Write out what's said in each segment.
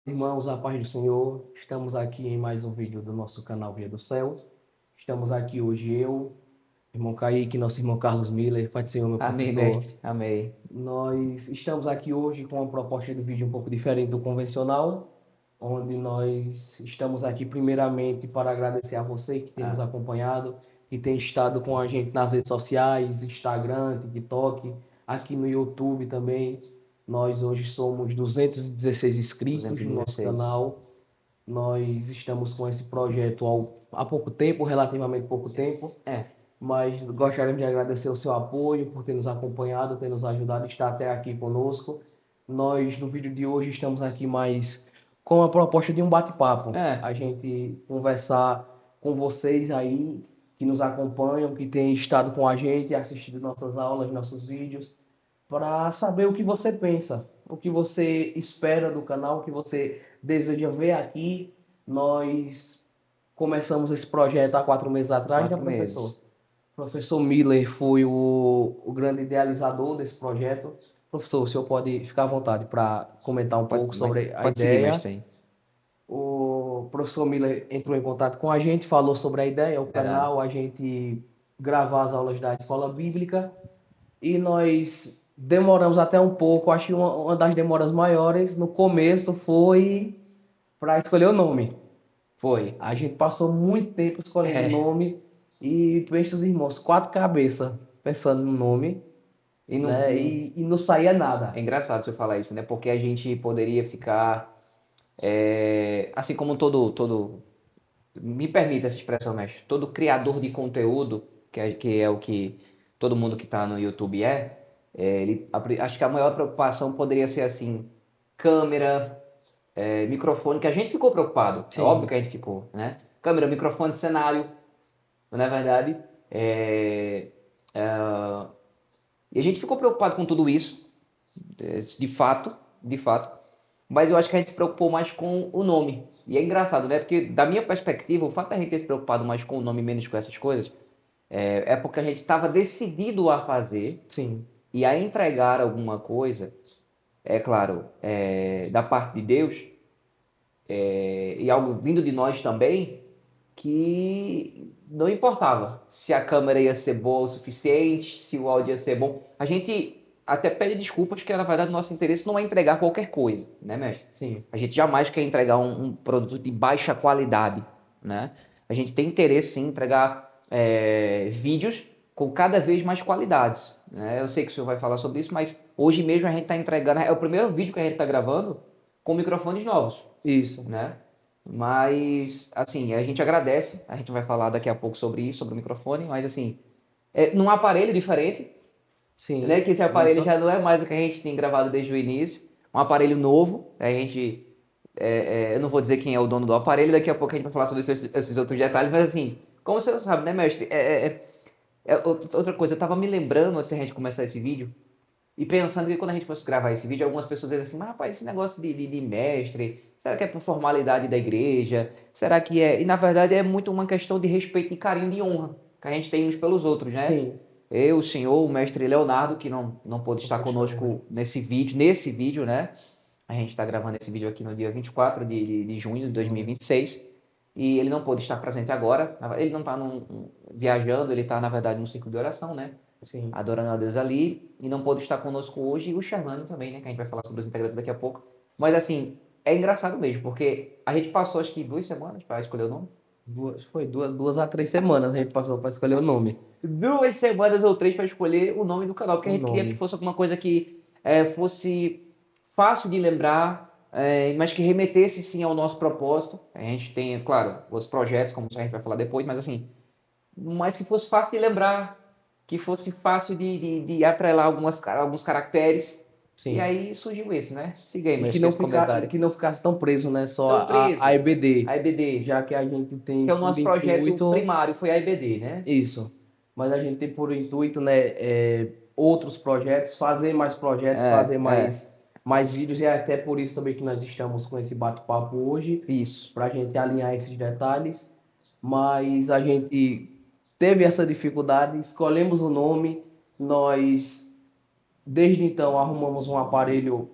Irmãos, a paz do Senhor, estamos aqui em mais um vídeo do nosso canal Via do Céu. Estamos aqui hoje eu, irmão Kaique, nosso irmão Carlos Miller, Pai do Senhor, meu Amém, professor. mestre. Amém. Nós estamos aqui hoje com uma proposta de vídeo um pouco diferente do convencional, onde nós estamos aqui primeiramente para agradecer a você que tem nos Ah, acompanhado, que tem estado com a gente nas redes sociais, Instagram, TikTok, aqui no YouTube também. Nós hoje somos 216 inscritos no nosso 216. canal. Nós estamos com esse projeto há pouco tempo, relativamente pouco tempo, É, mas gostaríamos de agradecer o seu apoio por ter nos acompanhado, ter nos ajudado a estar até aqui conosco. Nós, no vídeo de hoje, estamos aqui mais com a proposta de um bate-papo. é. A gente conversar com vocês aí que nos acompanham, que têm estado com a gente, assistido nossas aulas, nossos vídeos, para saber o que você pensa, o que você espera do canal, o que você deseja ver aqui. Nós começamos esse projeto há 4 meses atrás, né, Quatro professor? meses. O professor Miller foi o grande idealizador desse projeto. Professor, o senhor pode ficar à vontade para comentar um pouco sobre a Pode seguir, ideia. mestre aí. O professor Miller entrou em contato com a gente, falou sobre a ideia, o Verdade. canal, a gente gravar as aulas da escola bíblica e nós demoramos até um pouco, acho que uma das demoras maiores no começo foi para escolher o nome. Foi. A gente passou muito tempo escolhendo o É. nome e pensa os irmãos, quatro cabeças pensando no nome, E não, né? E não saía é nada. engraçado você falar isso, né? Porque a gente poderia ficar. Assim como todo. Me permita essa expressão, mestre. Todo criador de conteúdo, que é o que todo mundo que está no YouTube acho que a maior preocupação poderia ser assim: câmera, microfone, que a gente ficou preocupado. É óbvio Sim, que a gente ficou, né? Câmera, microfone, cenário, não é verdade? E a gente ficou preocupado com tudo isso, de fato, de fato. Mas eu acho que a gente se preocupou mais com o nome. E é engraçado, né? Porque da minha perspectiva, o fato da gente ter se preocupado mais com o nome e menos com essas coisas, é porque a gente estava decidido a fazer sim, e a entregar alguma coisa, é claro, da parte de Deus, e algo vindo de nós também, que não importava se a câmera ia ser boa o suficiente, se o áudio ia ser bom. A gente até pede desculpas, porque na verdade o nosso interesse não é entregar qualquer coisa, né, mestre? sim. A gente jamais quer entregar um produto de baixa qualidade, né? A gente tem interesse em entregar vídeos com cada vez mais qualidades, né? Eu sei que o senhor vai falar sobre isso, mas hoje mesmo a gente está entregando, é o primeiro vídeo que a gente está gravando com microfones novos, Isso. né? Mas, assim, a gente agradece, a gente vai falar daqui a pouco sobre isso, sobre o microfone, mas assim, num aparelho diferente, né? Sim. Que esse aparelho Isso. já não é mais o que a gente tem gravado desde o início, um aparelho novo, a gente, eu não vou dizer quem é o dono do aparelho, daqui a pouco a gente vai falar sobre esses outros detalhes, mas assim, como você sabe, né, mestre, outra coisa, eu tava me lembrando antes da gente começar esse vídeo, e pensando que quando a gente fosse gravar esse vídeo, algumas pessoas dizem assim, mas rapaz, esse negócio de mestre, será que é por formalidade da igreja? Será que é? E na verdade é muito uma questão de respeito, de carinho, de honra que a gente tem uns pelos outros, né? Sim. Eu, o senhor, o mestre Leonardo, que não pôde Não estar pode estar conosco hoje. nesse vídeo, né? A gente está gravando esse vídeo aqui no dia 24 de junho de 2026 e 26 e ele não pôde estar presente agora. Ele não está viajando, ele está, na verdade, no ciclo de oração, né? Sim. Adorando a Deus ali, e não pôde estar conosco hoje, e o Shermano também, né, que a gente vai falar sobre os integrantes daqui a pouco. Mas assim, é engraçado mesmo, porque a gente passou acho que 2 semanas para escolher o nome. Foi 2 a 3 semanas a gente passou para escolher o nome. 2 semanas ou 3 para escolher o nome do canal, porque a O gente queria que nome. fosse alguma coisa que fosse fácil de lembrar, mas que remetesse sim ao nosso propósito. A gente tem, claro, os projetos, como a gente vai falar depois, mas assim, mas que fosse fácil de lembrar, que fosse fácil de atrelar alguns caracteres. E Sim. aí surgiu esse, né? Siga aí, E que mestre, com não esse fica, e comentário. que não ficasse tão preso, né, só Tão a preso, a EBD, EBD, já que a gente que tem é o por nosso projeto intuito primário, foi a EBD, né? isso, mas a gente tem por intuito, né, outros projetos, fazer mais projetos, fazer mais vídeos e é até por isso também que nós estamos com esse bate-papo hoje, Isso. para a gente alinhar esses detalhes, mas a gente teve essa dificuldade, escolhemos o nome, nós desde então arrumamos um aparelho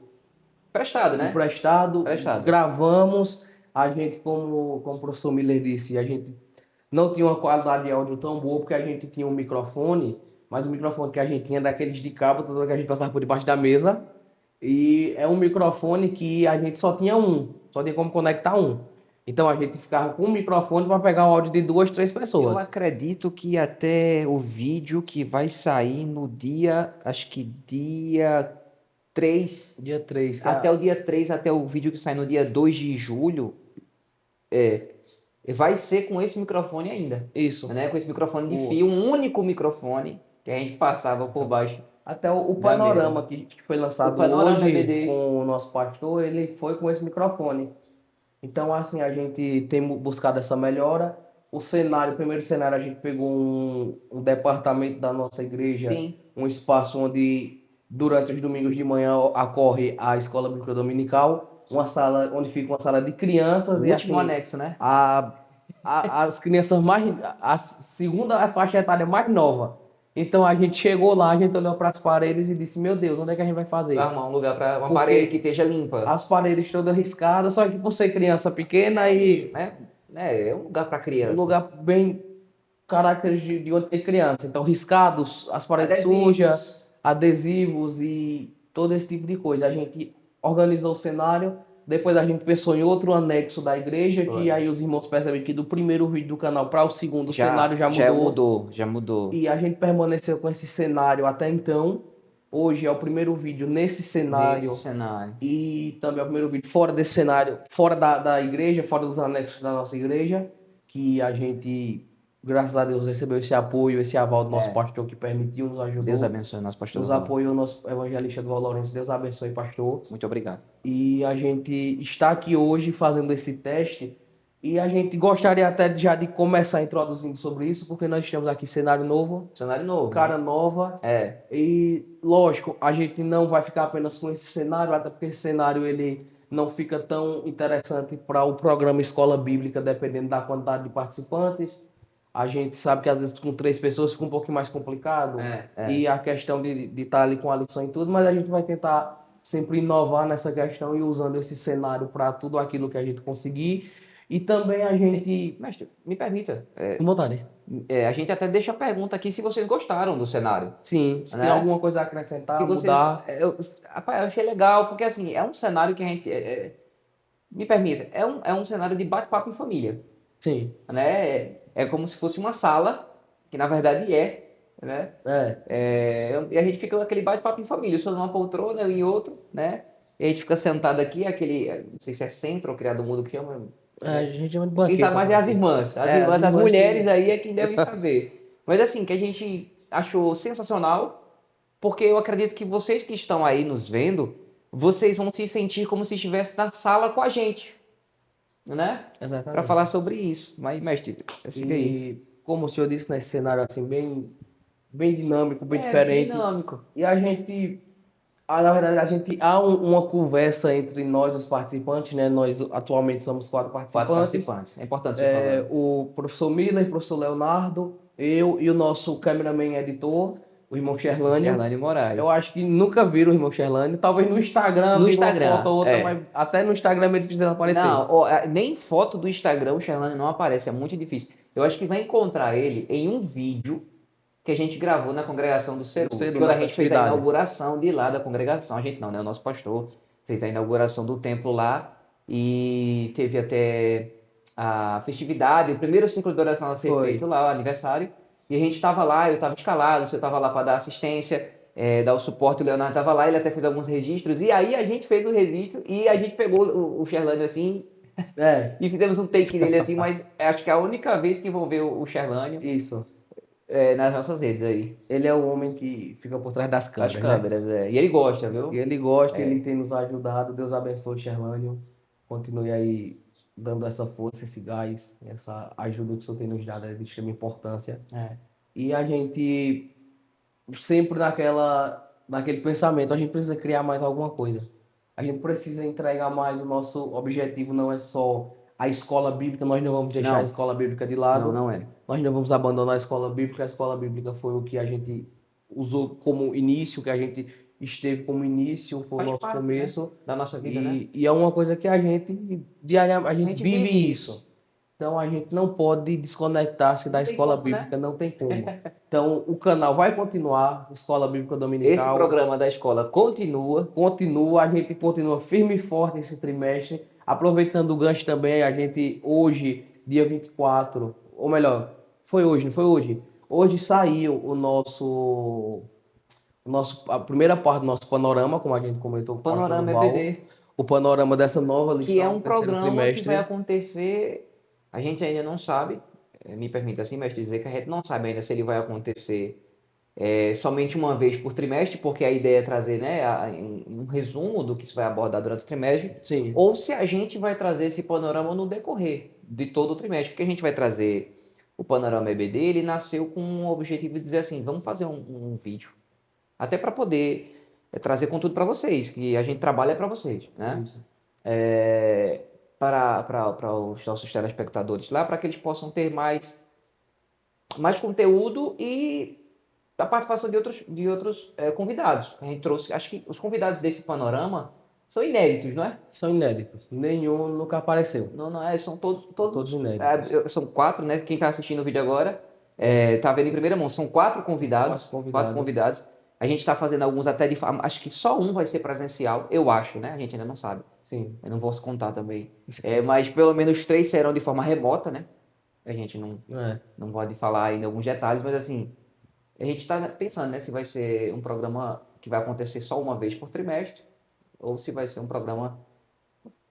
Prestado, né? emprestado, Prestado. gravamos. A gente, como o professor Miller disse, a gente não tinha uma qualidade de áudio tão boa, porque a gente tinha um microfone, mas o microfone que a gente tinha é daqueles de cabo, toda hora que a gente passava por debaixo da mesa. E é um microfone que a gente só tinha um, só tinha como conectar um. Então a gente ficava com um microfone para pegar o áudio de duas, três Eu pessoas. acredito que até o vídeo que vai sair no dia, acho que dia 3 Dia 3 que até o dia 3 até o vídeo que sai no dia 2 de julho, vai ser com esse microfone ainda, isso. né? Com esse microfone de O, fio, um único microfone que a gente passava por baixo até o da mesa. panorama que foi O lançado Panorama hoje EBD, com o nosso pastor, ele foi com esse microfone. Então, assim, a gente tem buscado essa melhora. O cenário, o primeiro cenário, a gente pegou um departamento da nossa igreja, sim, um espaço onde, durante os domingos de manhã, ocorre a escola bíblica dominical, uma sala onde fica uma sala de o crianças e, último assim, anexo, né? a, as crianças mais, a segunda faixa etária mais nova. Então, a gente chegou lá, a gente olhou para as paredes e disse, meu Deus, onde é que a gente vai Vai fazer? arrumar um lugar para uma parede que Porque esteja limpa, as paredes todas riscadas, só que por ser criança pequena e né? É um lugar para um crianças. lugar bem característico de onde tem criança. Então, riscados, as paredes sujas, Adesivos. adesivos e todo esse tipo de coisa. A gente organizou o cenário, depois a gente pensou em outro anexo da igreja, que Foi. aí os irmãos percebem que do primeiro vídeo do canal para o segundo, o cenário já Já mudou. mudou, já mudou. E a gente permaneceu com esse cenário até então. Hoje é o primeiro vídeo nesse Nesse cenário. cenário. E também é o primeiro vídeo fora desse cenário, fora da igreja, fora dos anexos da nossa igreja, que a gente, graças a Deus, recebeu esse apoio, esse aval do nosso É. pastor que permitiu, nos Deus ajudou, abençoe nosso pastor nos Lohan. apoiou, nosso evangelista do Lourenço. Deus abençoe, pastor. Muito obrigado. E a gente está aqui hoje fazendo esse teste. E a gente gostaria até já de começar introduzindo sobre isso, porque nós temos aqui cenário novo, Cenário novo, cara né? nova. É. E lógico, a gente não vai ficar apenas com esse cenário, até porque esse cenário ele não fica tão interessante para o programa Escola Bíblica, dependendo da quantidade de participantes. A gente sabe que às vezes com três pessoas fica um pouquinho mais complicado. É. E a questão de estar ali com a lição e tudo, mas a gente vai tentar sempre inovar nessa questão e usando esse cenário para tudo aquilo que a gente conseguir. E também a gente. Mestre, me permita. Com vontade. A gente até deixa a pergunta aqui se vocês gostaram do cenário, Sim, se tem né? alguma coisa a Se acrescentar, vocês, mudar. rapaz, eu achei legal, porque assim, é um cenário que a gente, me permita, é um cenário de bate-papo em família, Sim, né? É como se fosse uma sala, que na verdade né? é. E a gente fica aquele bate-papo em família, eu sou numa poltrona, eu em outro, né? E a gente fica sentado aqui, não sei se é centro ou criado mudo que chama, A né? gente chama de Quem sabe banqueta. mais é as irmãs. As Irmãs mulheres que... aí é quem devem saber. Mas assim, que a gente achou sensacional, porque eu acredito que vocês que estão aí nos vendo, vocês vão se sentir como se estivesse na sala com a gente, né? Para Exatamente. falar sobre isso. Mas, mestre, siga aí. E como o senhor disse, nesse cenário assim, bem dinâmico, bem É diferente. dinâmico. E a gente, na verdade, há uma conversa entre nós, os participantes, né? Nós atualmente somos quatro Quatro participantes. participantes. É importante você falar. O professor Miller, o professor Leonardo, eu e o nosso cameraman e editor, o irmão Sherlânio. Gerlane Moraes. Eu acho que nunca viram o irmão Sherlânio. Talvez no Instagram, No viram uma Instagram, foto ou outra, é. mas até no Instagram é meio difícil dela aparecer. Não, ó, nem foto do Instagram o Sherlane não aparece, é muito difícil. Eu acho que vai encontrar ele em um vídeo que a gente gravou na congregação do Ceru. Cedo, Quando na a gente fez a festividade. inauguração de lá da congregação. A gente não, né? O nosso pastor fez a inauguração do templo lá e teve até a festividade, o primeiro ciclo de oração a ser Foi. feito lá, o aniversário. E a gente estava lá, eu estava escalado, você estava lá para dar assistência, dar o suporte, o Leonardo estava lá, ele até fez alguns registros. E aí a gente fez o registro e a gente pegou o Sherlânio assim É, e fizemos um take dele assim, mas acho que é a única vez que envolveu o Sherlânio isso. nas nossas redes aí. Ele é o homem que fica por trás das Das câmeras, né? câmeras, E ele gosta, E viu? ele gosta, ele tem nos ajudado. Deus abençoe, Sherlânio. Continue aí dando essa força, esse gás, essa ajuda que o senhor tem nos dado é de extrema importância. É. E a gente sempre naquele pensamento, a gente precisa criar mais alguma coisa. A gente precisa entregar mais. O nosso objetivo não é só a escola bíblica, nós não vamos deixar a Não, escola bíblica de lado. não é. Nós não vamos abandonar a escola bíblica. A escola bíblica foi o que a gente usou como início, que a gente esteve como início, foi o Faz nosso parte, né? começo. Da nossa vida, né? E é uma coisa que a gente diariamente, a A gente gente vive vive isso. isso. Então a gente não pode desconectar-se da Não tem escola como, né? bíblica, não tem como. Então o canal vai continuar, Escola Bíblica Esse Dominical, programa da escola continua. continua, a gente continua firme e forte esse trimestre. Aproveitando o gancho também, a gente hoje, dia 24, ou melhor, foi hoje, não foi hoje? Hoje saiu a primeira parte do nosso panorama, como a gente comentou com o pastor Panorama Duval, EBD, o panorama dessa nova que é lição um do terceiro programa que vai trimestre. acontecer. A gente ainda não sabe, me permita assim, mestre, dizer que a gente não sabe ainda se ele vai acontecer somente uma vez por trimestre, porque a ideia é trazer, né, um resumo do que se vai abordar durante o trimestre, Sim, ou se a gente vai trazer esse panorama no decorrer de todo o trimestre, porque a gente vai trazer o panorama EBD, ele nasceu com o objetivo de dizer assim, vamos fazer um vídeo, até para poder trazer conteúdo para vocês, que a gente trabalha para vocês, né? isso. É, para os nossos telespectadores lá, para que eles possam ter mais conteúdo e a participação de outros convidados. A gente trouxe, acho que os convidados desse panorama são inéditos, não é? São inéditos. Nenhum nunca apareceu. Não, não é, são todos, São todos inéditos. são quatro, né? Quem está assistindo o vídeo agora tá vendo em primeira mão. São quatro convidados, Quatro quatro convidados. convidados. A gente está fazendo alguns até de forma, acho que só um vai ser presencial, eu acho, né? A gente ainda não sabe. Sim. Eu não vou se contar também. Mas pelo menos três serão de forma remota, né? A gente não, É. não pode falar ainda alguns detalhes, mas assim, a gente está pensando, né, se vai ser um programa que vai acontecer só uma vez por trimestre, ou se vai ser um programa.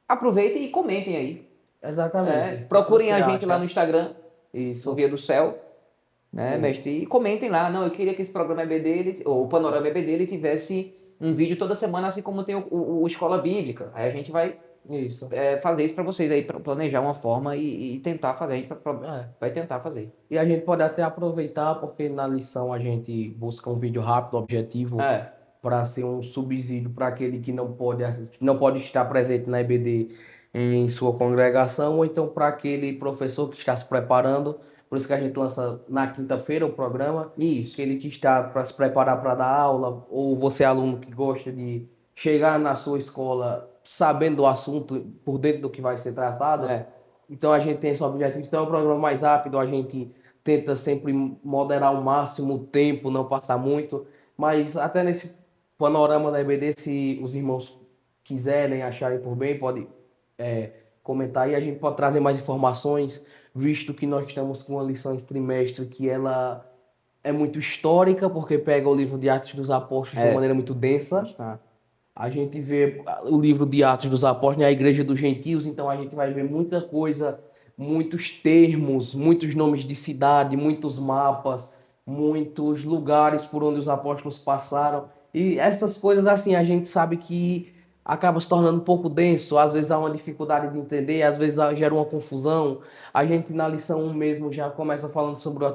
Aproveitem e comentem aí. Exatamente. O que Procurem você a gente lá no acha? Instagram, no Isso. Via do Céu, né, Sim. mestre? E comentem lá. Não, eu queria que esse programa EBD, ou o Panorama EBD, ele tivesse um vídeo toda semana, assim como tem o Escola Bíblica. Aí a gente vai Isso. fazer isso para vocês aí, para planejar uma forma e tentar fazer. A gente É. vai tentar fazer. E a gente pode até aproveitar, porque na lição a gente busca um vídeo rápido, objetivo, É, para ser um subsídio para aquele que não pode estar presente na EBD em sua congregação, ou então para aquele professor que está se preparando. Por isso que a gente lança na quinta-feira o programa, isso. aquele que está para se preparar para dar aula, ou você aluno que gosta de chegar na sua escola sabendo do assunto, por dentro do que vai ser tratado. É. Então a gente tem esse objetivo. Então é um programa mais rápido, a gente tenta sempre moderar ao máximo o tempo, não passar muito. Mas até nesse panorama da EBD, se os irmãos quiserem, acharem por bem, pode comentar aí. A gente pode trazer mais informações, visto que nós estamos com uma lição esse trimestre que ela é muito histórica, porque pega o livro de Atos dos Apóstolos de uma É. maneira muito densa. Tá. A gente vê o livro de Atos dos Apóstolos, né, a Igreja dos Gentios, então a gente vai ver muita coisa, muitos termos, muitos nomes de cidade, muitos mapas, muitos lugares por onde os apóstolos passaram. E essas coisas, assim, a gente sabe que acaba se tornando um pouco denso, às vezes há uma dificuldade de entender, às vezes gera uma confusão. A gente na lição 1 mesmo já começa falando sobre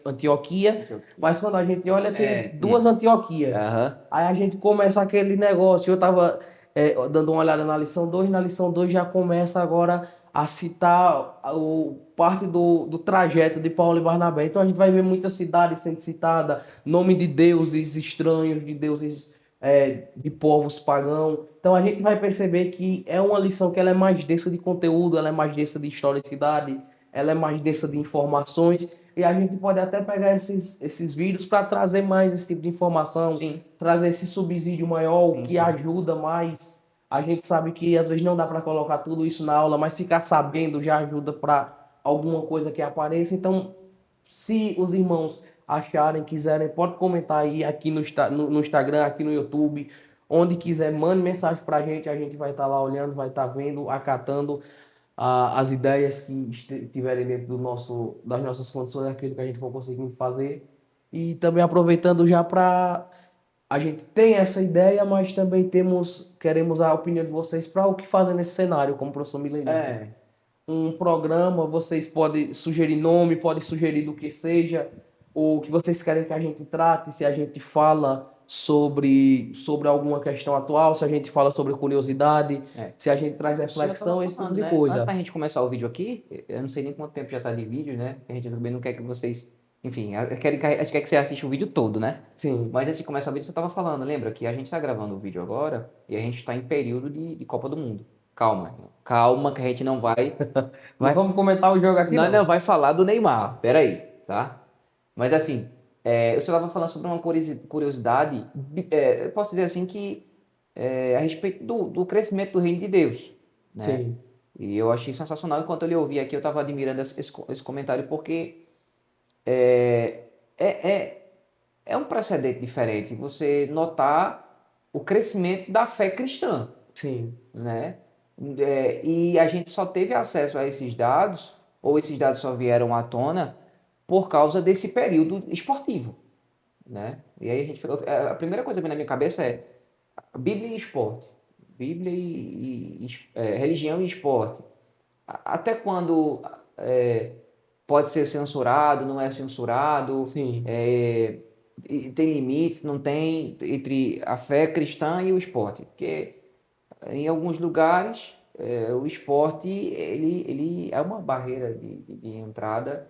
Antioquia, mas quando a gente olha, tem duas Antioquias. Aham. Aí a gente começa aquele negócio. Eu tava dando uma olhada na lição 2. Na lição 2 já começa agora a citar parte do trajeto de Paulo e Barnabé. Então a gente vai ver muita cidade sendo citada, nome de deuses estranhos, de deuses de povos pagãos. Então a gente vai perceber que é uma lição que ela é mais densa de conteúdo, ela é mais densa de historicidade, ela é mais densa de informações. E a gente pode até pegar esses vídeos para trazer mais esse tipo de informação, Sim. trazer esse subsídio maior, Sim, que sim. ajuda mais. A gente sabe que às vezes não dá para colocar tudo isso na aula, mas ficar sabendo já ajuda para alguma coisa que apareça. Então, se os irmãos acharem, quiserem, pode comentar aí aqui no Instagram, aqui no YouTube, onde quiser, mande mensagem para a gente vai estar lá olhando, vai estar vendo, acatando as ideias que estiverem dentro das nossas condições, aquilo que a gente for conseguindo fazer. E também aproveitando já para a gente tem essa ideia, mas também queremos a opinião de vocês para o que fazer nesse cenário, como o professor Milenise. É. Um programa, vocês podem sugerir nome, podem sugerir do que seja, o que vocês querem que a gente trate, se a gente fala sobre alguma questão atual, se a gente fala sobre curiosidade, É. se a gente traz O senhor reflexão, estava esse tipo falando, de né? Antes coisa. da gente começar o vídeo aqui, eu não sei nem quanto tempo já está de vídeo, né? A gente também não quer que vocês Enfim, a gente quer que você assista o vídeo todo, né? Sim. Mas antes de começar o vídeo, você estava falando, lembra que a gente está gravando o vídeo agora e a gente está em período de Copa do Mundo. Calma, irmão. Calma que a gente não vai, Não vai, vamos comentar o jogo aqui, nós não não. vai falar do Neymar. Pera aí, tá? Mas assim, eu só estava falando sobre uma curiosidade, eu posso dizer assim que a respeito do crescimento do reino de Deus, né? Sim. E eu achei sensacional. Enquanto eu lhe ouvia aqui, eu estava admirando esse comentário porque é, é, é, é um precedente diferente você notar o crescimento da fé cristã, Sim. né? E a gente só teve acesso a esses dados, ou esses dados só vieram à tona por causa desse período esportivo, né? E aí a primeira coisa que vem na minha cabeça é Bíblia e esporte. Bíblia religião e esporte. Até quando pode ser censurado, não é censurado, Sim. e tem limites, não tem, entre a fé cristã e o esporte. Porque em alguns lugares o esporte ele é uma barreira de entrada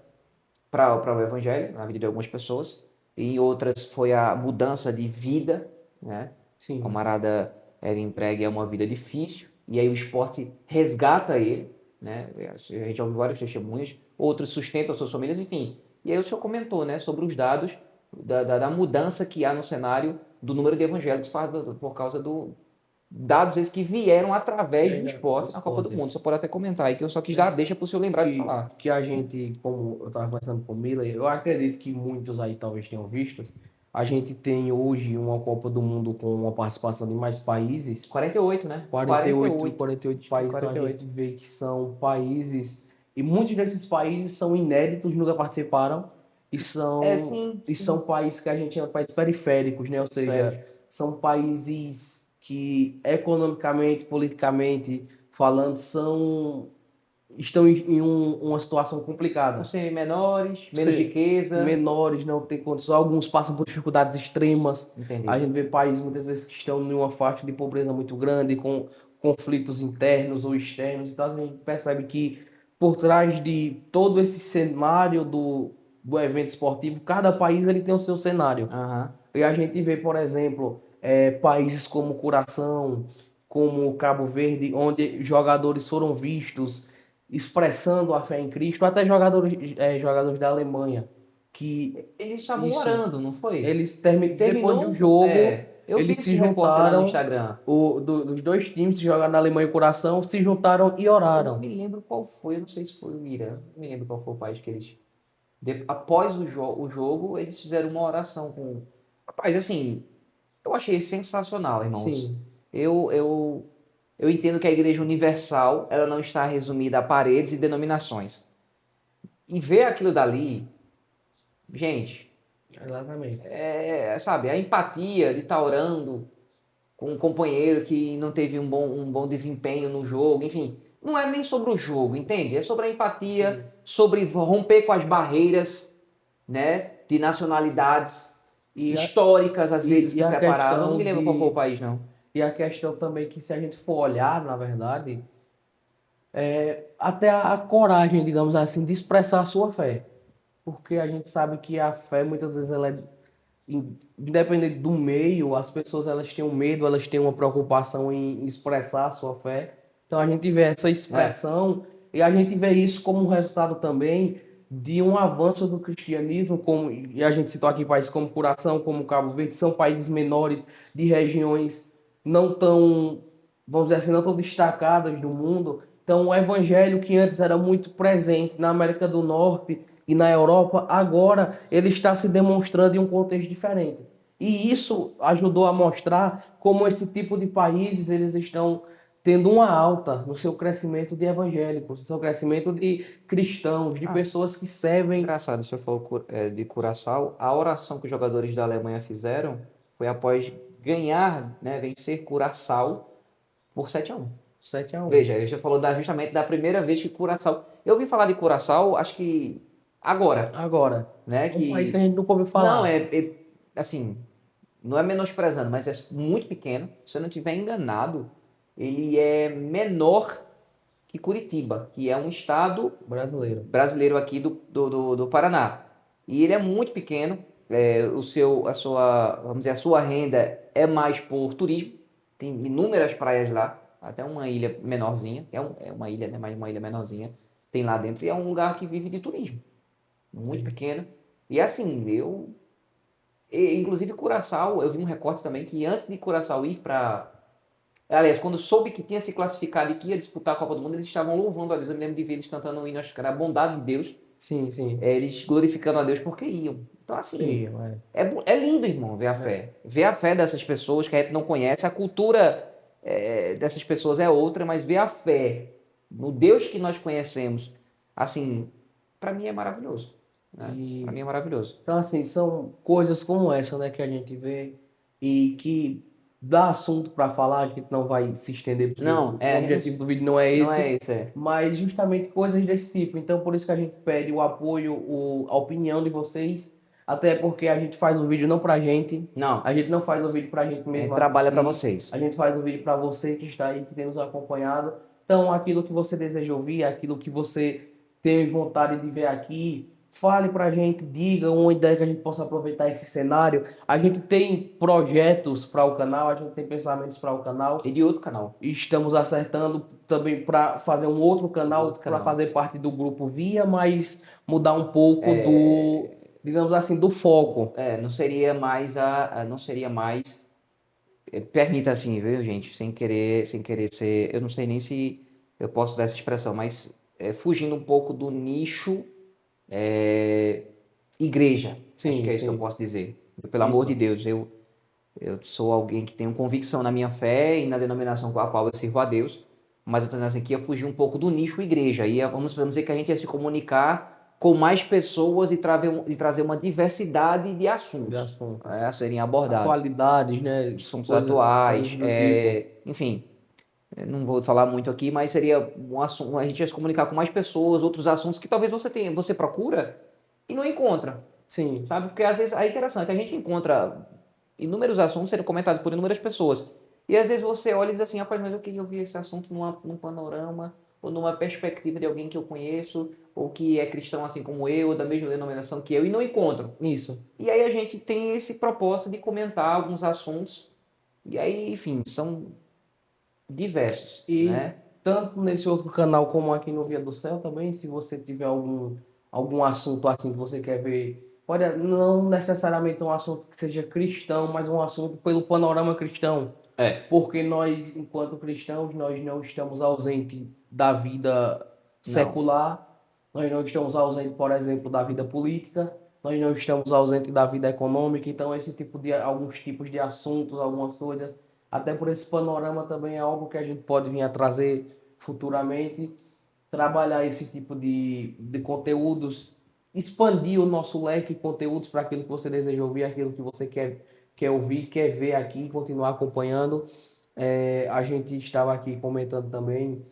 para o evangelho na vida de algumas pessoas. E em outras foi a mudança de vida, né? O Sim. camarada era entregue a uma vida difícil e aí o esporte resgata ele, né? A gente já ouviu vários testemunhos, outros sustentam as suas famílias, enfim. E aí o senhor comentou, né, sobre os dados da mudança que há no cenário do número de evangélicos por causa do dados esses que vieram através do Do esporte na Copa do esporte. Mundo. Você pode até comentar aí, que eu só quis dar É. deixa para o senhor lembrar de falar. Que a gente, como eu estava conversando com o Miller, eu acredito que muitos aí talvez tenham visto. A gente tem hoje uma Copa do Mundo com uma participação de mais países, 48, né? 48, 48. 48 Acho que países, então a gente 48. vê que são países, e muitos desses países são inéditos, nunca participaram, Sim, e são sim. países que a gente chama de países periféricos, né? Ou seja, Periférico. são países que economicamente, politicamente falando, estão uma situação Vão complicada. ser menores, menos Ser riqueza. menores, não tem condições, alguns passam por dificuldades extremas. A Entendi. gente vê países muitas vezes que estão em uma faixa de pobreza muito grande, com conflitos internos ou externos. Então a gente percebe que por trás de todo esse cenário do evento esportivo, cada país ele tem o seu cenário. Aham. E a gente vê, por exemplo, países como Curaçao, como Cabo Verde, onde jogadores foram vistos expressando a fé em Cristo, até jogadores da Alemanha, que Eles estavam isso, orando, não foi? eles depois do Terminou. jogo, Eu vi eles se esse recorte lá no juntaram, Instagram. dos dois times que jogaram na Alemanha e Curaçao, se juntaram e Eu não oraram. me lembro qual foi, eu não sei se foi o Irã, não me lembro qual foi o país que eles. Após o jogo, eles fizeram uma oração com. Rapaz, assim, eu achei sensacional, irmãos. Sim, Eu, eu, eu entendo que a Igreja Universal ela não está resumida a paredes e denominações. E ver aquilo dali, gente, exatamente. sabe, a empatia de estar orando com um companheiro que não teve um bom desempenho no jogo, enfim, não é nem sobre o jogo, entende? É sobre a empatia, Sim. sobre romper com as barreiras, né, de nacionalidades E a, históricas, às vezes, e que a separavam. Eu não me questão lembro qual foi o de país, não. E a questão também que se a gente for olhar, na verdade, até a coragem, digamos assim, de expressar a sua fé. Porque a gente sabe que a fé, muitas vezes, ela é, independente do meio, as pessoas elas têm um medo, elas têm uma preocupação em expressar a sua fé. Então a gente vê essa É, expressão e a gente vê isso como um resultado também de um avanço do cristianismo, como, e a gente citou aqui países como Curaçao, como Cabo Verde, são países menores, de regiões não tão, vamos dizer assim, não tão destacadas do mundo. Então o evangelho que antes era muito presente na América do Norte e na Europa, agora ele está se demonstrando em um contexto diferente. E isso ajudou a mostrar como esse tipo de países eles estão tendo uma alta no seu crescimento de evangélicos, no seu crescimento de cristãos, de ah, pessoas que servem. engraçado, se eu for de Curaçao, a oração que os jogadores da Alemanha fizeram foi após ganhar, né, vencer Curaçao por 7-1. 7-1. Veja, eu já falou justamente da primeira vez que Curaçao. Eu ouvi falar de Curaçao, acho que agora, Agora, né? é um país que a Que gente nunca ouviu não falar. assim, não é menosprezando, mas é muito pequeno. Se eu não estiver enganado, ele é menor que Curitiba, que é um estado Brasileiro. brasileiro aqui do Paraná. e ele é muito pequeno. Vamos dizer, a sua renda é mais por turismo. Tem inúmeras praias lá, até uma ilha menorzinha, é uma ilha, né? Mas uma ilha menorzinha tem lá dentro e é um lugar que vive de turismo, muito Sim. pequeno. E assim, inclusive Curaçao, eu vi um recorte também que antes de Curaçao ir para, aliás, quando soube que tinha se classificado e que ia disputar a Copa do Mundo, eles estavam louvando a Deus. Eu me lembro de ver eles cantando um hino, acho que era a bondade de Deus, Sim, sim. eles glorificando a Deus porque iam. Então, assim, Sim, é. é lindo, irmão, ver a É. fé. Ver a fé dessas pessoas que a gente não conhece, a cultura dessas pessoas é outra, mas ver a fé no Deus que nós conhecemos, assim, para mim é maravilhoso. Né? Para mim E é maravilhoso. então, assim, são coisas como essa, né, que a gente vê e que dá assunto para falar, a gente não vai se estender, porque Não, o objetivo do vídeo não é não é esse, isso, é. mas justamente coisas desse tipo. Então, por isso que a gente pede o apoio, a opinião de vocês, até porque a gente faz o vídeo não pra gente, Não, a gente não faz o vídeo pra gente a gente mesmo trabalha para assistir, vocês. a gente faz o vídeo para você que está aí, que tem nos acompanhado. Então, aquilo que você deseja ouvir, aquilo que você tem vontade de ver aqui, fale pra gente, diga uma ideia que a gente possa aproveitar esse cenário. A gente tem projetos para o canal, a gente tem pensamentos para o E canal. de outro canal. E estamos acertando também para fazer um outro De canal outro para canal. fazer parte do grupo Via, mas mudar um pouco do, digamos assim, do foco. Não seria mais não seria mais, permita assim, viu, gente, sem querer ser, eu não sei nem se eu posso usar essa expressão, mas fugindo um pouco do nicho é, igreja, acho que Sim, é isso que eu sim. posso dizer. Pelo amor de Isso. Deus, eu sou alguém que tenho convicção na minha fé e na denominação com a qual eu sirvo a Deus, mas eu estou dizendo assim que ia fugir um pouco do nicho igreja. Vamos dizer que a gente ia se comunicar com mais pessoas e trazer uma diversidade de De assuntos assunto. a serem abordados. Atualidades, né? Assuntos Coisas atuais, do tipo. enfim, eu não vou falar muito aqui, mas seria um assunto, a gente ia se comunicar com mais pessoas, outros assuntos que talvez você procura e não encontra. Sim, Sabe? Porque às vezes é interessante, a gente encontra inúmeros assuntos sendo comentados por inúmeras pessoas. E às vezes você olha e diz assim, rapaz, mas eu queria ouvir esse assunto num panorama, ou numa perspectiva de alguém que eu conheço, ou que é cristão assim como eu, ou da mesma denominação que eu, e não encontro. isso. E aí a gente tem esse propósito de comentar alguns assuntos, e aí, enfim, são diversos, E né? tanto nesse outro canal como aqui no Via do Céu também, se você tiver algum assunto assim que você quer ver, pode não necessariamente um assunto que seja cristão, mas um assunto pelo panorama cristão, É. porque nós, enquanto cristãos, nós não estamos ausentes da vida Não. secular, nós não estamos ausentes, por exemplo, da vida política, nós não estamos ausentes da vida econômica, então esse tipo de alguns tipos de assuntos, algumas coisas até por esse panorama também é algo que a gente pode vir a trazer futuramente, trabalhar esse tipo de conteúdos, expandir o nosso leque de conteúdos para aquilo que você deseja ouvir, aquilo que você quer ouvir, quer ver aqui, continuar acompanhando. A gente estava aqui comentando também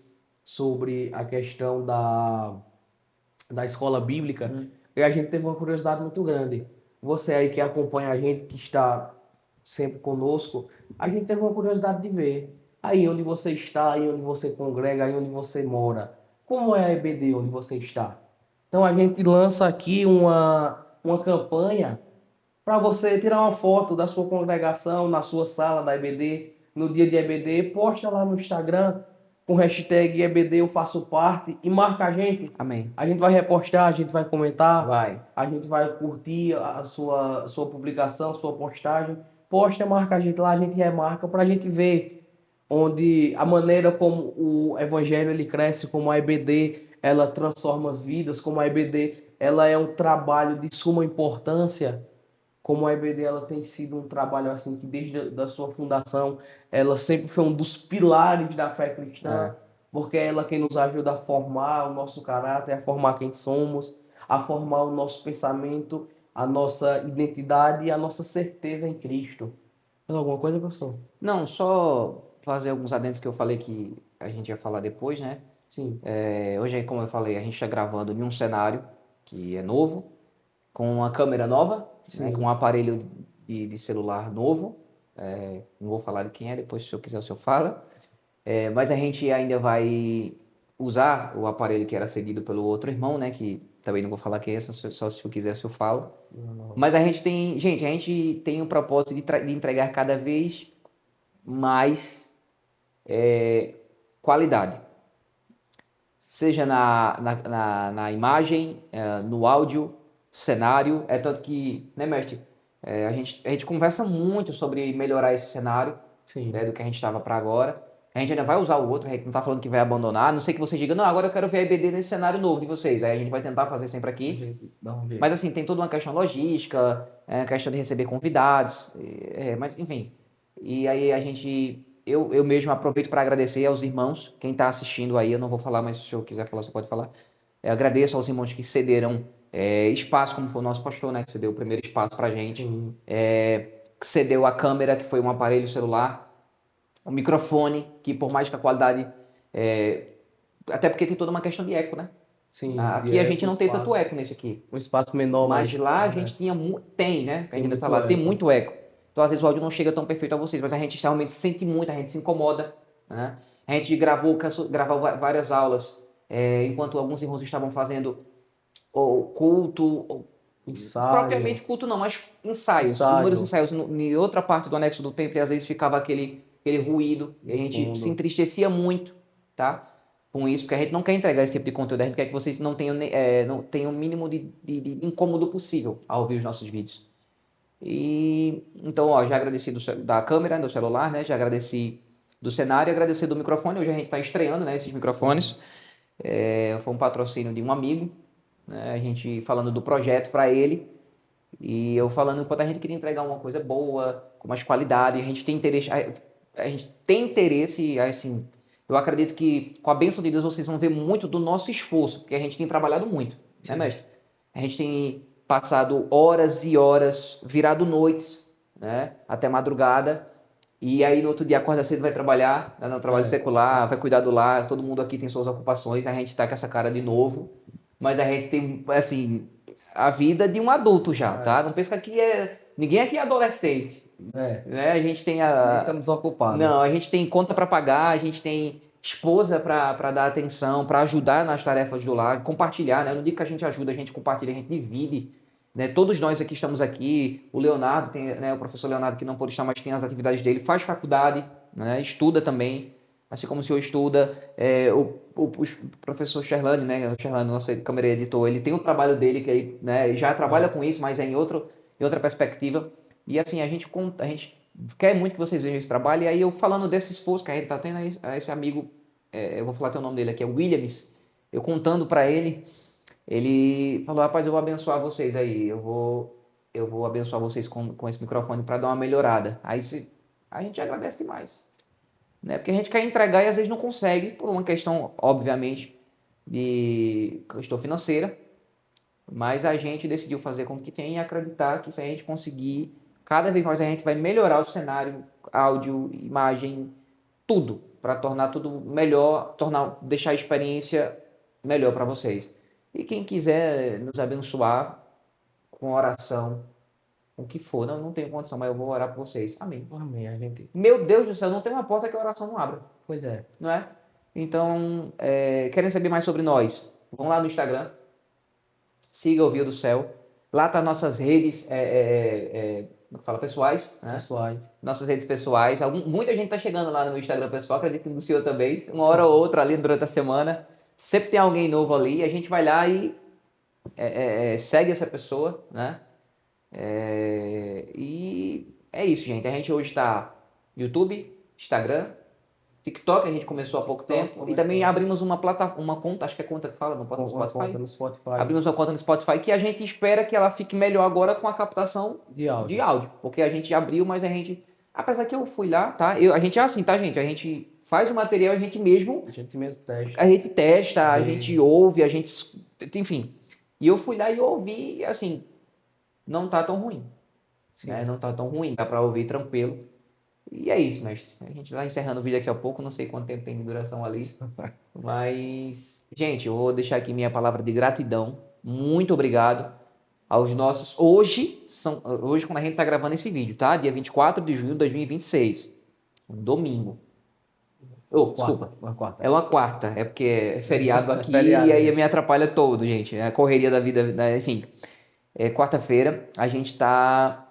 sobre a questão da escola bíblica, Hum. e a gente teve uma curiosidade muito grande. Você aí que acompanha a gente, que está sempre conosco, a gente teve uma curiosidade de ver aí onde você está, aí onde você congrega, aí onde você mora. Como é a EBD onde você está? Então a gente lança aqui uma campanha para você tirar uma foto da sua congregação, na sua sala da EBD, no dia de EBD, posta lá no Instagram com hashtag EBD eu faço parte e marca a gente. Amém. A gente vai repostar, a gente vai comentar, Vai. a gente vai curtir a sua publicação, sua postagem. Posta, marca a gente lá, a gente remarca para a gente ver onde a maneira como o evangelho ele cresce, como a EBD ela transforma as vidas, como a EBD ela é um trabalho de suma importância, como a EBD ela tem sido um trabalho assim que desde a da sua fundação ela sempre foi um dos pilares da fé cristã, É. porque é ela quem nos ajuda a formar o nosso caráter, a formar quem somos, a formar o nosso pensamento, a nossa identidade e a nossa certeza em Cristo. Mais alguma coisa, professor? Não, só fazer alguns adendos que eu falei que a gente ia falar depois, né? Sim, Hoje, como eu falei, a gente está gravando em um cenário que é novo, com uma câmera nova, né? Com um sim. aparelho de celular novo. Não vou falar de quem é, depois se eu quiser o senhor fala. Mas a gente ainda vai usar o aparelho que era cedido pelo outro irmão, né? Que Também não vou falar quem é, só se eu quiser, se eu falo. Não. Mas gente, a gente tem o propósito de entregar cada vez mais qualidade. Seja na imagem, no áudio, cenário. É tanto que, né, mestre? A gente conversa muito sobre melhorar esse cenário, Sim. né, do que a gente estava para agora. A gente ainda vai usar o outro, a gente não está falando que vai abandonar. A não sei que você diga, não, agora eu quero ver a EBD nesse cenário novo de vocês. Aí a gente vai tentar fazer sempre A aqui. gente dá um Mas jeito. assim, tem toda uma questão logística, questão de receber convidados, mas enfim. E aí eu mesmo aproveito para agradecer aos irmãos, quem está assistindo aí, eu não vou falar, mas se eu quiser falar, você pode falar. Eu agradeço aos irmãos que cederam espaço, como foi o nosso pastor, né, que cedeu o primeiro espaço para a gente, Sim. que cedeu a câmera, que foi um aparelho celular, o microfone, que por mais que a qualidade, é, até porque tem toda uma questão de eco, né? Sim, de Aqui a gente eco, não tem tanto espaço. eco nesse aqui. Um espaço menor, Mas mas lá a gente tinha tem, né? Que a tem gente ainda tá muito lá, tem eco. muito eco. Então às vezes o áudio não chega tão perfeito a vocês, mas a gente realmente sente muito, a gente se incomoda, né? A gente gravou várias aulas enquanto alguns irmãos estavam fazendo o culto, Ensaio, propriamente culto não, mas ensaios, inúmeros ensaio ensaios em outra parte do anexo do templo e às vezes ficava aquele ruído e a de gente se fundo. entristecia muito, tá? Com isso, porque a gente não quer entregar esse tipo de conteúdo, a gente quer que vocês não tenham o mínimo de incômodo possível ao ouvir os nossos vídeos. E então, ó, já agradeci da câmera, do celular, né? Já agradeci do cenário, agradecer do microfone. Hoje a gente está estreando, né, esses microfones. Foi um patrocínio de um amigo, né? A gente falando do projeto para ele e eu falando quanto a gente queria entregar uma coisa boa, com mais qualidade. A gente tem interesse, assim. Eu acredito que com a bênção de Deus vocês vão ver muito do nosso esforço, porque a gente tem trabalhado muito, né, Sim. mestre? A gente tem passado horas e horas, virado noites, né, até madrugada. E aí no outro dia acorda cedo, vai trabalhar, né, no trabalho É, secular, vai cuidar do lar, todo mundo aqui tem suas ocupações, a gente tá com essa cara de novo, mas a gente tem, assim, a vida de um adulto já, tá? é, Não pensa que ninguém aqui é adolescente, é. né? A gente tem Nem estamos ocupados. não, a gente tem conta para pagar, a gente tem esposa para dar atenção, para ajudar nas tarefas do lar, compartilhar, né? Eu não digo que a gente ajuda, a gente compartilha, a gente divide, né? Todos nós aqui estamos aqui, o Leonardo tem, né, o professor Leonardo que não pôde estar, mas tem as atividades dele, faz faculdade, né? Estuda também, assim como o senhor estuda, o professor Sherlane, né? O Sherlane, nosso câmera editor, ele tem o trabalho dele que ele, né, já trabalha É. com isso, mas é em outra perspectiva. E assim, a gente quer muito que vocês vejam esse trabalho. E aí eu falando desse esforço que a gente tá tendo, esse amigo, eu vou falar teu nome dele aqui, é Williams, eu contando para ele, ele falou, rapaz, eu vou abençoar vocês aí, eu vou abençoar vocês com esse microfone para dar uma melhorada. A gente agradece demais, né? Porque a gente quer entregar e às vezes não consegue, por uma questão, obviamente, de questão financeira, mas a gente decidiu fazer com que tenha e acreditar que se a gente conseguir, cada vez mais a gente vai melhorar o cenário, áudio, imagem, tudo, para tornar tudo melhor, deixar a experiência melhor para vocês. E quem quiser nos abençoar com oração, com o que for, não tenho condição, mas eu vou orar por vocês. Amém. Amém, a gente. Meu Deus do céu, não tem uma porta que a oração não abra, Pois é. não é? Então, querem saber mais sobre nós? Vão lá no Instagram, siga o Via do Céu. Lá tá nossas redes, como é que fala, pessoais, né? Pessoais. Nossas redes pessoais. Muita gente tá chegando lá no meu Instagram pessoal, acredito que no senhor também. Uma hora ou outra ali durante a semana. Sempre tem alguém novo ali. A gente vai lá e segue essa pessoa, né? E é isso, gente. A gente hoje está YouTube, Instagram, TikTok, a gente começou há pouco TikTok tempo. E também começando. abrimos uma conta, acho que é conta que fala, no Uma Spotify. conta no Spotify Abrimos uma conta no Spotify que a gente espera que ela fique melhor agora com a captação de de áudio. áudio. Porque a gente abriu, mas a gente. Apesar que eu fui lá, tá? A gente é assim, tá, gente? A gente faz o material, a gente mesmo. A gente mesmo testa. A gente testa, a gente Vê. ouve, a gente. Enfim. E eu fui lá e ouvi, assim, não tá tão ruim. Né? Sim. Não tá tão ruim, dá pra ouvir tranquilo. E é isso, mestre. A gente vai encerrando o vídeo daqui a pouco, não sei quanto tempo tem de duração ali. Mas, gente, eu vou deixar aqui minha palavra de gratidão. Muito obrigado aos nossos. Hoje quando a gente está gravando esse vídeo, tá? Dia 24 de junho de 2026. Um domingo. Oh, desculpa. Quarta, uma quarta. É uma quarta, é porque é feriado É aqui feriado, e aí né? me atrapalha todo, gente. É a correria da vida, né? Enfim. É quarta-feira, a gente tá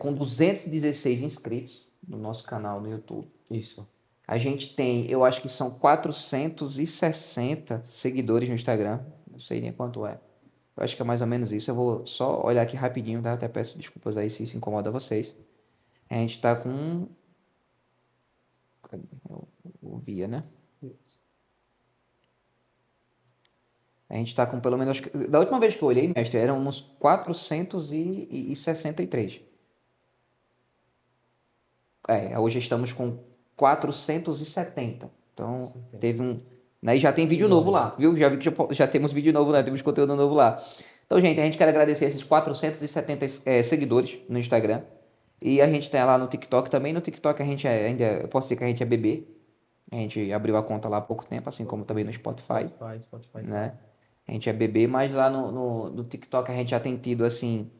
com 216 inscritos no nosso canal no YouTube. Isso. A gente tem, eu acho que são 460 seguidores no Instagram. Não sei nem quanto é. Eu acho que é mais ou menos isso. Eu vou só olhar aqui rapidinho, tá? Até peço desculpas aí se isso incomoda vocês. A gente tá com. Cadê? O Via, né? A gente tá com pelo menos. Da última vez que eu olhei, mestre, eram uns 463. Hoje estamos com 470. Então, teve um. Né, e já tem vídeo novo lá, viu? Já vi que já temos vídeo novo lá, temos conteúdo novo lá. Então, gente, a gente quer agradecer esses 470 seguidores no Instagram. E a gente tem lá no TikTok também. No TikTok a gente ainda. Eu posso dizer que a gente é bebê. A gente abriu a conta lá há pouco tempo, assim como também no Spotify, Spotify. né? A gente é bebê, mas lá no TikTok a gente já tem tido, assim.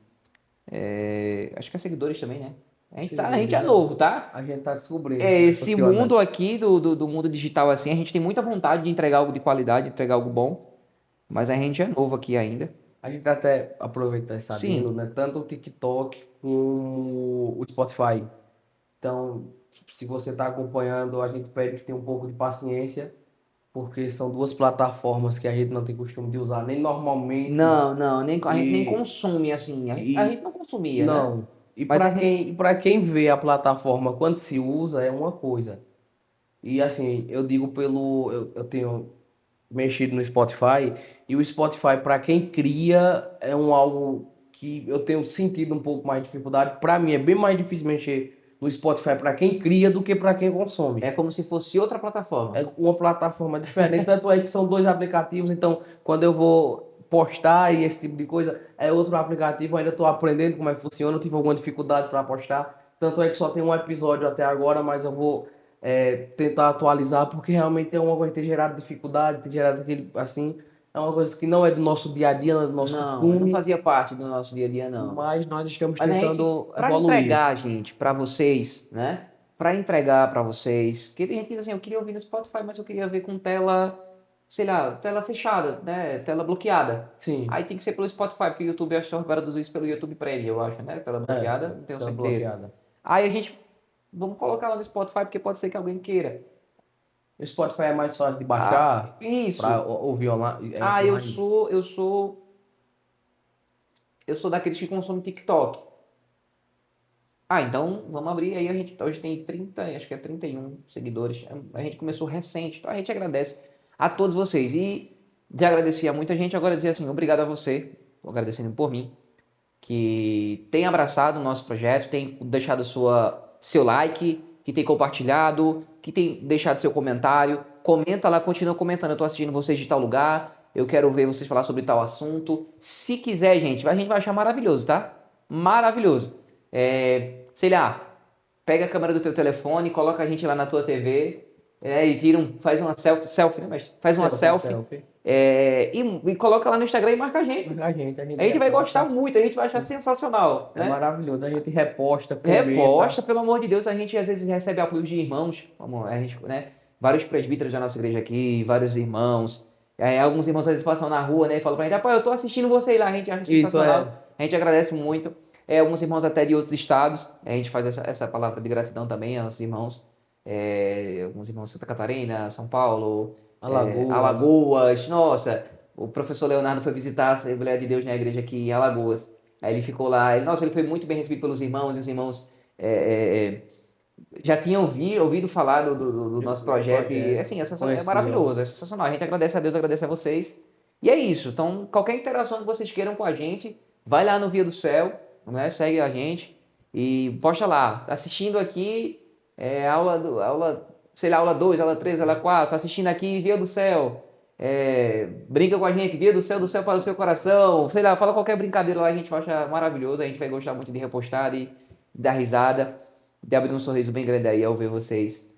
Acho que é seguidores também, né? A gente é novo, tá? A gente tá descobrindo como é que Esse funciona. mundo aqui do mundo digital assim, a gente tem muita vontade de entregar algo de qualidade, entregar algo bom, mas a gente é novo aqui ainda. A gente até aproveita essa adendo, Sim, né? Tanto o TikTok como o Spotify. Então, se você está acompanhando, a gente pede que tenha um pouco de paciência, porque são duas plataformas que a gente não tem costume de usar nem normalmente. não, a gente nem E, consome assim, a gente e não consumia, né? não. E Mas a gente, para quem vê a plataforma quando se usa, é uma coisa. E assim, eu digo pelo. Eu tenho mexido no Spotify, e o Spotify, para quem cria, é um algo que eu tenho sentido um pouco mais de dificuldade. Para mim, é bem mais difícil mexer no Spotify para quem cria do que para quem consome. é como se fosse outra É plataforma. uma plataforma diferente, tanto é que são dois aplicativos, então quando eu vou postar e esse tipo de coisa, é outro aplicativo, eu ainda estou aprendendo como é que funciona, eu tive alguma dificuldade para postar, tanto é que só tem um episódio até agora, mas eu vou tentar atualizar, porque realmente é uma coisa que tem gerado dificuldade, tem gerado aquele, assim, é uma coisa que não é do nosso dia a dia, não é do nosso Não costume, fazia parte do nosso dia a dia, não. mas nós estamos Mas a gente, tentando para evoluir. entregar, gente, para vocês, né? Para entregar para vocês, porque tem gente que diz assim, eu queria ouvir no Spotify, mas eu queria ver com tela, sei lá, tela fechada, né? Tela bloqueada. Sim, Aí tem que ser pelo Spotify, porque o YouTube acho que só produziu isso pelo YouTube Premium, eu acho, né? Tela bloqueada, não tenho tá certeza. bloqueada. Aí a gente, vamos colocar lá no Spotify, porque pode ser que alguém queira. O Spotify é mais fácil de Ah, baixar para isso. ouvir online, Ah, offline. eu sou daqueles que consomem TikTok. Ah, então vamos abrir. Aí a gente hoje tem 30, acho que é 31 seguidores. A gente começou recente, então a gente agradece a todos vocês. E de agradecer a muita gente, agora dizer assim, obrigado a você, tô agradecendo por mim, que tem abraçado o nosso projeto, tem deixado seu like, que tem compartilhado, que tem deixado seu comentário. Comenta lá, continua comentando. Eu tô assistindo vocês de tal lugar, eu quero ver vocês falar sobre tal assunto. Se quiser, gente, a gente vai achar maravilhoso, tá? Maravilhoso. Sei lá, pega a câmera do teu telefone, coloca a gente lá na tua TV, e faz uma selfie, né, mestre? Faz uma selfie, Selfie. e coloca lá no Instagram e marca a gente. A gente A gente vai gostar reposta. muito, a gente vai achar sensacional, É né? maravilhoso. A gente reposta, Reposta, comenta. pelo amor de Deus, a gente às vezes recebe apoios de irmãos, como a gente, né? Vários presbíteros da nossa igreja aqui, vários irmãos. Alguns irmãos às vezes passam na rua, né? E falam pra gente, rapaz, eu tô assistindo você lá, a gente acha Isso é. sensacional, a gente agradece muito. Alguns irmãos até de outros estados, a gente faz essa palavra de gratidão também aos nossos irmãos. Alguns irmãos de Santa Catarina, São Paulo, Alagoas. Alagoas. Nossa, o professor Leonardo foi visitar a Assembleia de Deus na igreja aqui em Alagoas. Aí ele ficou lá, nossa, ele foi muito bem recebido pelos irmãos, e os irmãos é, é, é, já tinham ouvido falar do nosso Do projeto, e projeto. assim, é Conheciam. maravilhoso, é sensacional. A gente agradece a Deus, agradece a vocês. E é isso. Então, qualquer interação que vocês queiram com a gente, vai lá no Via do Céu, né? Segue a gente e posta lá. Assistindo aqui, sei lá, aula 2 aula 3 aula 4 assistindo aqui, Via do Céu. Brinca com a gente, Via do céu para o seu coração. Sei lá, fala qualquer brincadeira lá, a gente vai achar maravilhoso. A gente vai gostar muito de repostar e dar risada, de abrir um sorriso bem grande aí ao ver vocês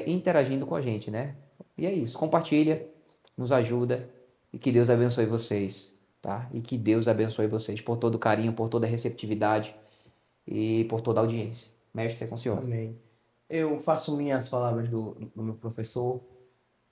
interagindo com a gente, né? E é isso. Compartilha, nos ajuda e que Deus abençoe vocês, tá? E que Deus abençoe vocês por todo o carinho, por toda a receptividade e por toda a audiência. Mestre, é com o senhor. Amém. Eu faço minhas palavras do meu professor.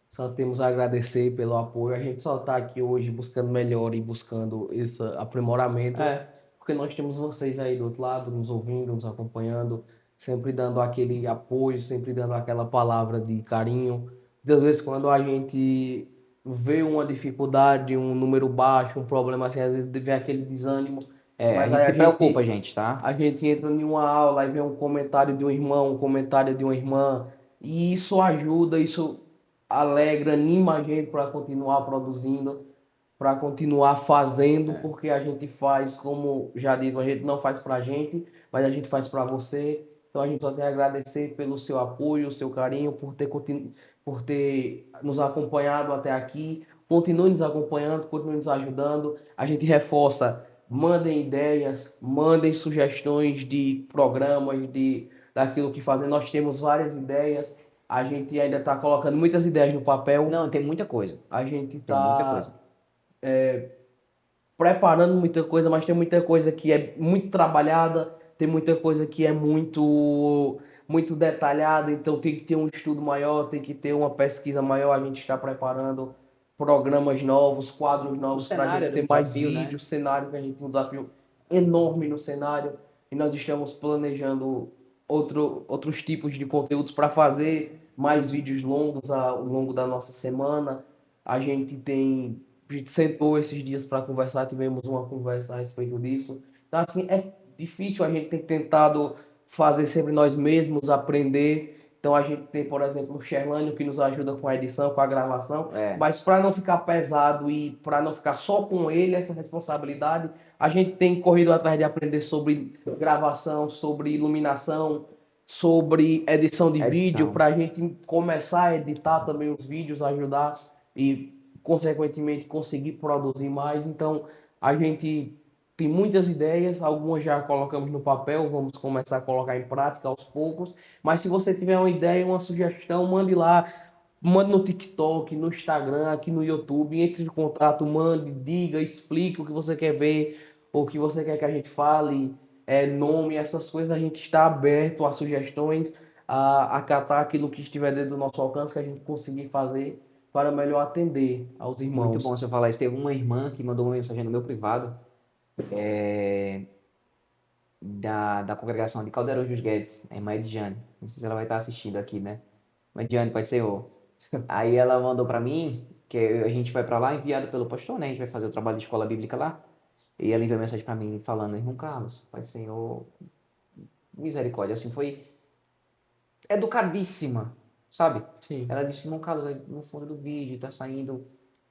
Só temos a agradecer pelo apoio. A gente só está aqui hoje buscando melhor e buscando esse aprimoramento, É, porque nós temos vocês aí do outro lado, nos ouvindo, nos acompanhando, sempre dando aquele apoio, sempre dando aquela palavra de carinho. Às vezes, quando a gente vê uma dificuldade, um número baixo, um problema assim, às vezes vem aquele desânimo, a mas gente aí se preocupa, gente, tá? a gente entra em uma aula e vê um comentário de um irmão, um comentário de uma irmã, e isso ajuda, isso alegra, anima a gente para continuar produzindo, para continuar fazendo, porque a gente faz, como já digo, a gente não faz para a gente, mas a gente faz para você. Então a gente só tem a agradecer pelo seu apoio, o seu carinho, por ter nos acompanhado até aqui. Continue nos acompanhando, continue nos ajudando. A gente reforça, mandem ideias, mandem sugestões de programas, daquilo que fazer. Nós temos várias ideias. A gente ainda está colocando muitas ideias no papel. Não, tem muita coisa. A gente Tem muita está coisa. preparando muita coisa, mas tem muita coisa que é muito trabalhada, tem muita coisa que é muito detalhada, então tem que ter um estudo maior, tem que ter uma pesquisa maior. A gente está preparando programas novos, quadros O novos para a cenário gente era um ter mais desafio, né? vídeos, cenário que a gente tem um desafio enorme no cenário e nós estamos planejando outros tipos de conteúdos para fazer mais vídeos longos ao longo da nossa semana. A gente sentou esses dias para conversar, tivemos uma conversa a respeito disso. Então, assim, é difícil, a gente tem tentado fazer sempre nós mesmos, aprender. Então, a gente tem, por exemplo, o Sherlânio que nos ajuda com a edição, com a gravação. É, Mas para não ficar pesado e para não ficar só com ele essa responsabilidade, a gente tem corrido atrás de aprender sobre gravação, sobre iluminação, sobre edição de vídeo, edição. para a gente começar a editar também os vídeos, ajudar e consequentemente conseguir produzir mais. Então, a gente tem muitas ideias, algumas já colocamos no papel, vamos começar a colocar em prática aos poucos. Mas se você tiver uma ideia, uma sugestão, mande lá, mande no TikTok, no Instagram, aqui no YouTube, entre em contato, mande, diga, explique o que você quer ver, o que você quer que a gente fale, nome, essas coisas. A gente está aberto a sugestões, a acatar aquilo que estiver dentro do nosso alcance, que a gente conseguir fazer para melhor atender aos Muito bom irmãos. você falar isso. Teve uma irmã que mandou uma mensagem no meu privado, da congregação de Caldeirão dos Guedes, a irmã Ediane. Não sei se ela vai estar assistindo aqui, né? Mas Ediane, pode ser eu. Aí ela mandou pra mim, que a gente vai pra lá, enviado pelo pastor, né? A gente vai fazer o trabalho de escola bíblica lá. E ela enviou mensagem pra mim falando, irmão Carlos, Pai do Senhor, misericórdia. Assim, foi educadíssima, sabe? Sim. Ela disse, irmão Carlos, no fundo do vídeo tá saindo,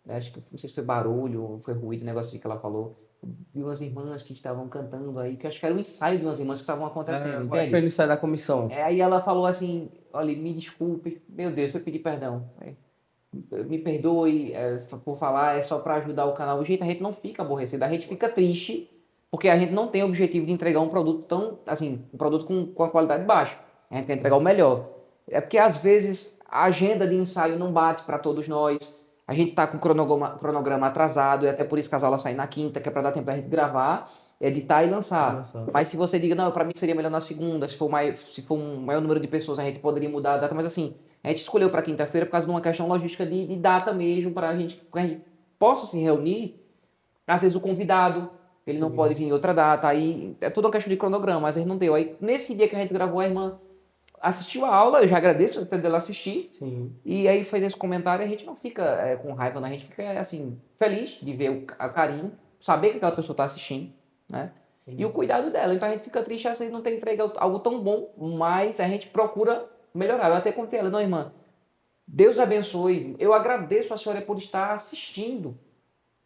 acho que não sei se foi barulho ou foi ruído, o negócio assim que ela falou, de umas irmãs que estavam cantando aí, que eu acho que era um ensaio de umas irmãs que estavam acontecendo, Eu acho que ele entende? sai da comissão. Aí ela falou assim, olha, me desculpe, meu Deus, foi pedir perdão. Me perdoe por falar, é só para ajudar o canal. Gente, a gente não fica aborrecido, a gente fica triste, porque a gente não tem o objetivo de entregar um produto tão, assim, um produto com a qualidade baixa. A gente quer entregar o melhor. É porque às vezes a agenda de ensaio não bate para todos nós. A gente tá com o cronograma atrasado, e até por isso que as aulas saem na quinta, que é para dar tempo a gente gravar, editar e lançar. Mas se você diga, não, para mim seria melhor na segunda, se for um maior número de pessoas, a gente poderia mudar a data, mas assim, a gente escolheu para quinta-feira por causa de uma questão logística de data mesmo, para a gente possa se reunir. Às vezes o convidado, ele não pode Sim. vir em outra data, aí é tudo uma questão de cronograma, mas a gente não deu. Aí nesse dia que a gente gravou, a irmã assistiu a aula, eu já agradeço até dela assistir, Sim. e aí fez esse comentário, a gente não fica com raiva, não, a gente fica assim, feliz de ver o carinho, saber que aquela pessoa está assistindo, né? E o cuidado dela. Então a gente fica triste às vezes não ter entregue algo tão bom, mas a gente procura melhorar. Eu até contei a ela, não, irmã, Deus abençoe. Eu agradeço a senhora por estar assistindo,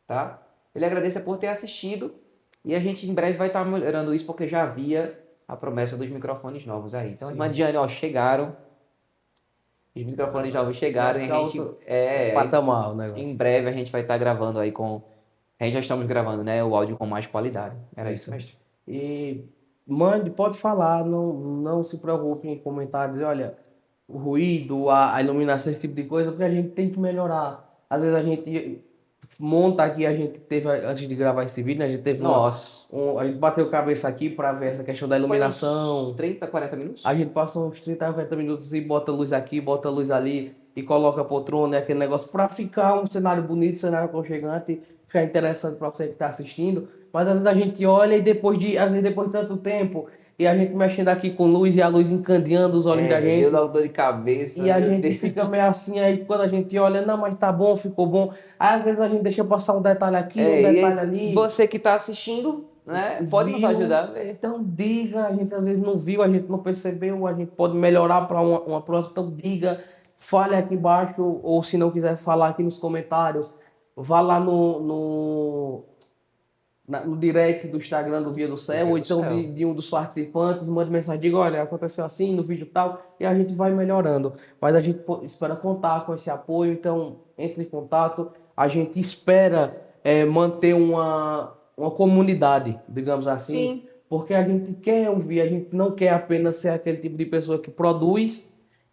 tá? Ele agradece por ter assistido e a gente em breve vai estar melhorando isso porque já havia a promessa dos microfones novos aí. Então, irmã Sim. Diane, ó, chegaram, os microfones novos Vai chegaram e a ficar gente, outro patamar o em negócio. breve a gente vai estar gravando aí a gente já estamos gravando, né, o áudio com mais qualidade. Era isso, Isso. mestre? E mande, pode falar, não se preocupe em comentar, dizer, olha, o ruído, a iluminação, esse tipo de coisa, porque a gente tem que melhorar. Às vezes a gente monta aqui, a gente teve, antes de gravar esse vídeo, né, a gente teve Nossa. a gente bateu cabeça aqui para ver essa questão da Foi uns iluminação. 30, 40 minutos? A gente passa uns 30, 40 minutos e bota luz aqui, bota luz ali e coloca poltrona, aquele negócio para ficar um cenário bonito, um cenário aconchegante, ficar interessante para você que está assistindo. Mas às vezes a gente olha e às vezes depois de tanto tempo, e a gente mexendo aqui com luz e a luz encandeando os olhos da Deu gente. dor de cabeça, E a meu gente Deus. fica meio assim, aí quando a gente olha, não, mas tá bom, ficou bom. Aí às vezes a gente deixa passar um detalhe aqui, um E detalhe aí, ali, você que tá assistindo, né, pode nos viu. ajudar a ver. Então diga, a gente às vezes não viu, a gente não percebeu, a gente pode melhorar para uma próxima. Então diga, fale aqui embaixo, ou se não quiser falar aqui nos comentários, vá lá no direct do Instagram do Via do Céu, Via ou do então Céu. de um dos participantes, mande mensagem, diga, olha, aconteceu assim no vídeo tal, e a gente vai melhorando. Mas a gente espera contar com esse apoio, então entre em contato. A gente espera manter uma comunidade, digamos assim, Sim, porque a gente quer ouvir, a gente não quer apenas ser aquele tipo de pessoa que produz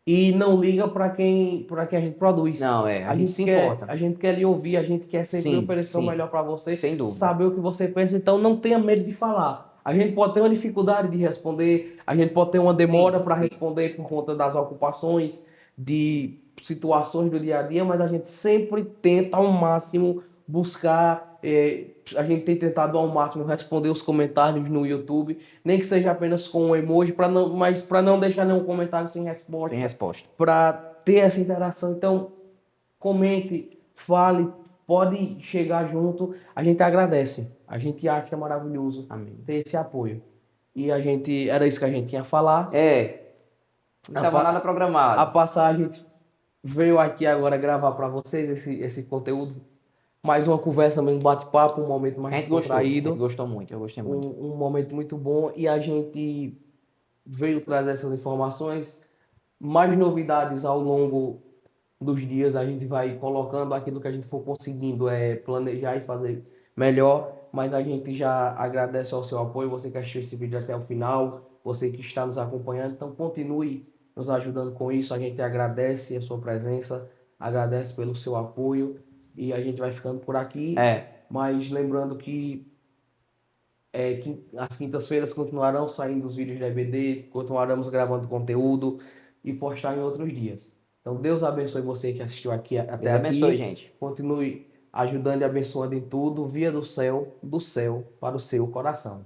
e não liga para quem a gente produz. não, a gente se importa. A gente quer lhe ouvir, a gente quer sempre Sim, oferecer o sim, melhor para você, sem dúvida. saber o que você pensa, então não tenha medo de falar. A gente pode ter uma dificuldade de responder, a gente pode ter uma demora Sim, para sim. responder por conta das ocupações, de situações do dia a dia, mas a gente sempre tenta ao máximo buscar, a gente tem tentado ao máximo responder os comentários no YouTube, nem que seja apenas com um emoji, mas para não deixar nenhum comentário sem Sem resposta, resposta. para ter essa interação. Então, comente, fale, pode chegar junto. A gente agradece. A gente acha maravilhoso Amém. ter esse apoio. E era isso que a gente tinha a falar. Não A, tava nada pa- a programado. passar, a gente veio aqui agora gravar para vocês esse conteúdo. Mais uma conversa, mesmo bate-papo, um momento mais A gente descontraído, gostou muito, eu gostei muito. um momento muito bom. E a gente veio trazer essas informações, mais novidades ao longo dos dias a gente vai colocando aquilo que a gente for conseguindo planejar e fazer melhor, mas a gente já agradece ao seu apoio, você que assistiu esse vídeo até o final, você que está nos acompanhando, então continue nos ajudando com isso, a gente agradece a sua presença, agradece pelo seu apoio e a gente vai ficando por aqui, mas lembrando que as quintas-feiras continuarão saindo os vídeos da EBD, continuaremos gravando conteúdo e postar em outros dias. Então, Deus abençoe você que assistiu aqui até Deus abençoe, aqui. gente. Continue ajudando e abençoando em tudo, via do céu para o seu coração.